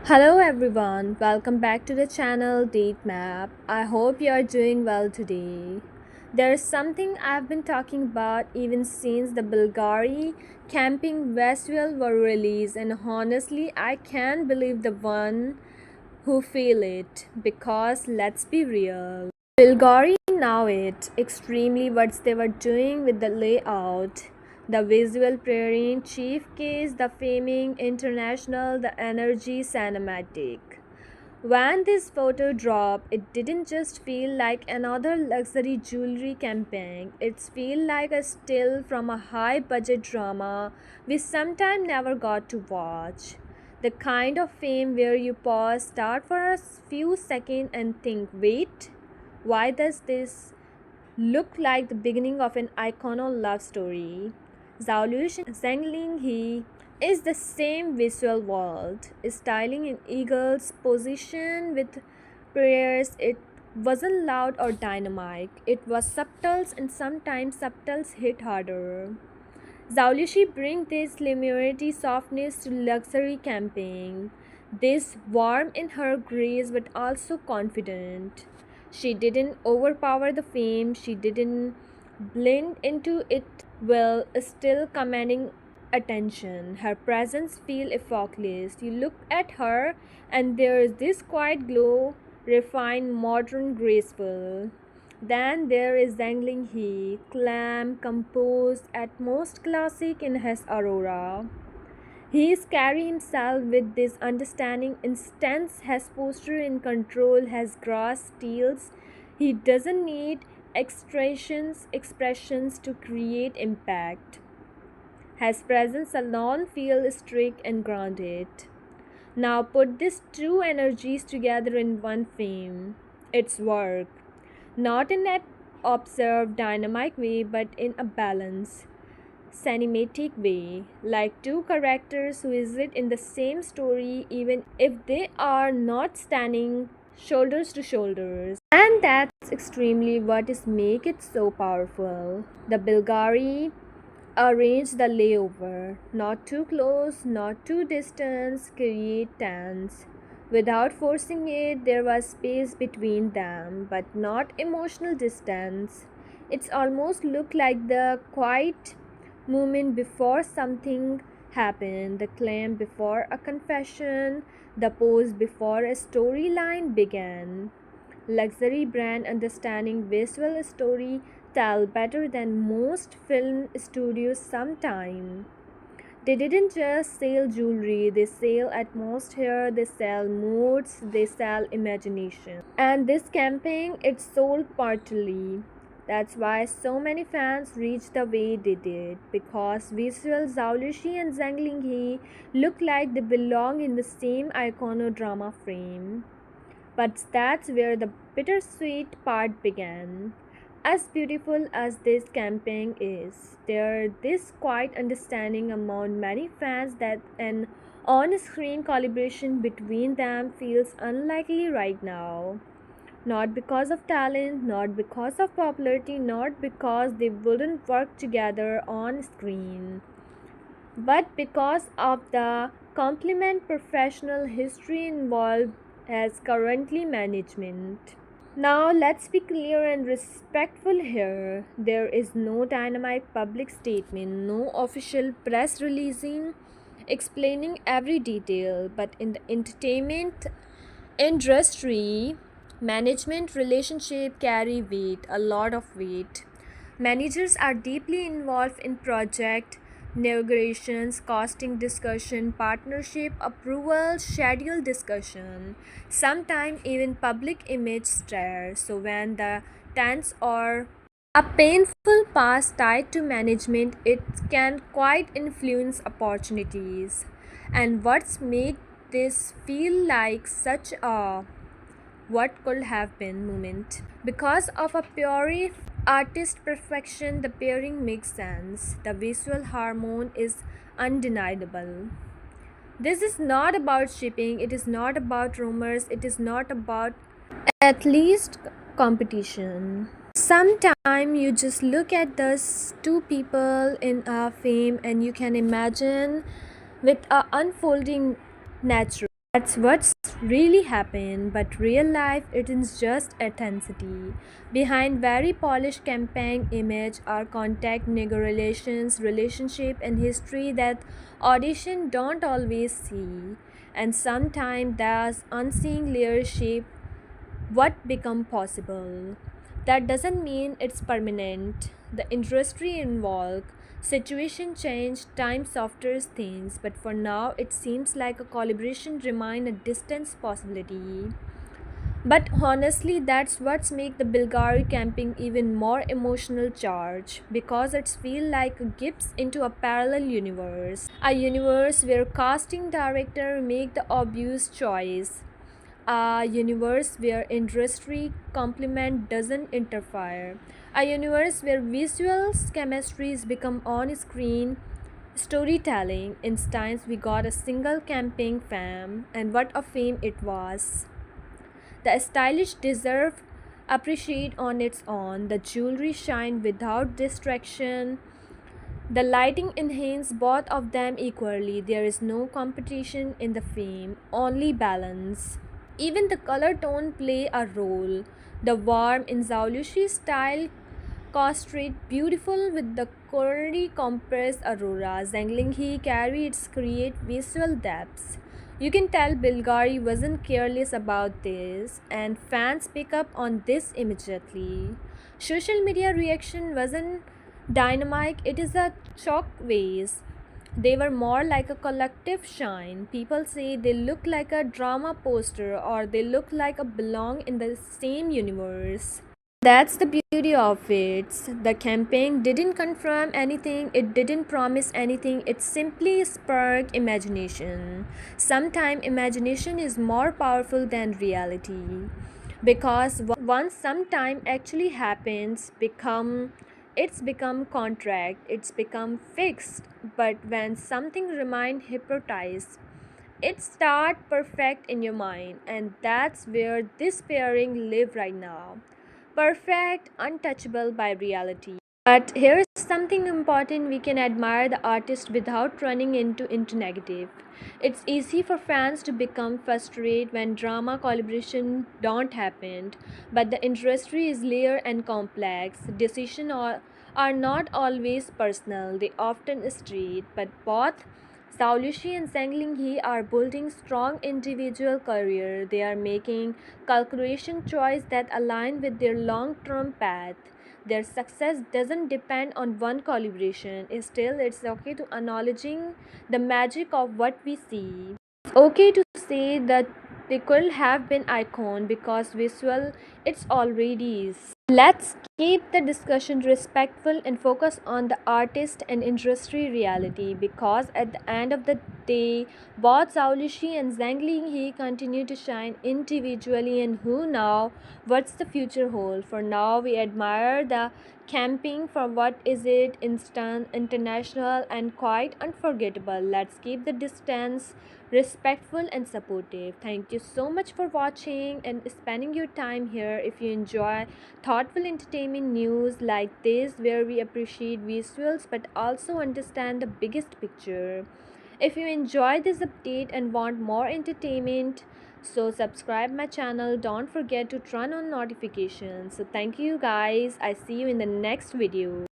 Hello everyone, welcome back to the channel Date Map. I hope you are doing well today. There's something I've been talking about even since the Bvlgari camping festival were released, and honestly I can't believe the one who feel it, because let's be real. Bvlgari know it extremely what they were doing with the layout, the visual pairing, chief case, the faming international, the energy cinematic. When this photo dropped, it didn't just feel like another luxury jewelry campaign. It felt like a still from a high budget drama we sometimes never got to watch. The kind of fame where you pause, start for a few seconds and think, wait, why does this look like the beginning of an iconic love story? Zhaolusi and Zhang Linghe is the same visual world, styling in eagle's position with prayers. It wasn't loud or dynamic. It was subtle, and sometimes subtles hit harder. Zhaolusi brings this familiarity softness to luxury camping. This warm in her grace but also confident. She didn't overpower the fame, she didn't blend into it while still commanding attention. Her presence feels effortless. You look at her and there's this quiet glow, refined, modern, graceful. Then there is Zhang Linghe, calm, composed, at most classic in his aurora. He is carry himself with this understanding instance, has posture in control, has grass steals. He doesn't need expressions to create impact. His presence alone feels strict and grounded. Now put these two energies together in one frame. It's work. Not in an observed dynamic way, but in a balanced, cinematic way, like two characters who exist in the same story even if they are not standing shoulders to shoulders. And that's extremely what is make it so powerful. The Bvlgari arrange the layover, not too close, not too distant, create tense. Without forcing it, there was space between them, but not emotional distance. It's almost looked like the quiet moment before something happened, the claim before a confession, the pose before a storyline began. Luxury brand understanding visual story tell better than most film studios sometime. They didn't just sell jewelry, they sell atmosphere, they sell moods, they sell imagination. And this campaign it sold partly. That's why so many fans reached the way they did, because visual Zhaolusi and Zhang Linghe look like they belong in the same iconodrama frame. But that's where the bittersweet part began. As beautiful as this campaign is, there this quiet understanding among many fans that an on-screen collaboration between them feels unlikely right now. Not because of talent, not because of popularity, not because they wouldn't work together on screen, but because of the complement professional history involved as currently management. Now, let's be clear and respectful here. There is no dynamite public statement, no official press releasing explaining every detail, but in the entertainment industry, management relationship carry weight, a lot of weight. Managers are deeply involved in project negotiations, costing discussion, partnership approval, schedule discussion, sometimes even public image stare. So when the tense or a painful past tied to management, it can quite influence opportunities. And what's made this feel like such a what could have been moment? Because of a pure artist perfection, the pairing makes sense. The visual harmony is undeniable. This is not about shipping, it is not about rumors, it is not about at least competition. Sometime you just look at those two people in a fame and you can imagine with a unfolding natural. That's what's really happened, but real life isn't just authenticity. Behind very polished campaign image are contact, negotiations, relationship, and history that audition don't always see. And sometimes there's unseen layer shape what become possible. That doesn't mean it's permanent. The industry involved, situation change, time softens things, but for now it seems like a collaboration remain a distant possibility. But honestly, that's what's make the Bvlgari camping even more emotional charge because it's feel like a glimpse into a parallel universe. A universe where casting director make the obvious choice, a universe where industry complement doesn't interfere, a universe where visuals chemistries become on-screen storytelling. Instance, we got a single camping fam, and what a fame it was. The stylish deserve appreciate on its own. The jewelry shine without distraction. The lighting enhance both of them equally. There is no competition in the fame, only balance. Even the color tone play a role. The warm in Zhaolusi style castrate beautiful with the corally compressed aurora. Zhang Linghe carry its create visual depths. You can tell Bvlgari wasn't careless about this, and fans pick up on this immediately. Social media reaction wasn't dynamic, it is a shockwaves. They were more like a collective shine. People say they look like a drama poster or they look like a belong in the same universe. That's the beauty of it. The campaign didn't confirm anything, it didn't promise anything, it simply sparked imagination. Sometimes imagination is more powerful than reality because once sometime actually happens it's become contract, it's become fixed. But when something remain hypnotized, it start perfect in your mind, and that's where this pairing live right now, perfect, untouchable by reality. But here's something important, we can admire the artist without running into negative. It's easy for fans to become frustrated when drama collaboration don't happen, but the industry is layered and complex. Decisions are not always personal, they often street, but both Zhaolusi and Zhang Linghe are building strong individual career. They are making calculation choice that align with their long-term path. Their success doesn't depend on one collaboration. Still, it's okay to acknowledging the magic of what we see. It's okay to say that they could have been icon because visual it's already is. Let's keep the discussion respectful and focus on the artist and industry reality because at the end of the day, both Zhaolusi and Zhang Linghe continue to shine individually, and who now what's the future hold. For now, we admire the camping for what is it instant, international, and quite unforgettable. Let's keep the distance respectful and supportive. Thank you so much for watching and spending your time here. If you enjoy thoughtful entertainment news like this where we appreciate visuals but also understand the biggest picture, if you enjoy this update and want more entertainment, so subscribe my channel, don't forget to turn on notifications. So thank you guys, I see you in the next video.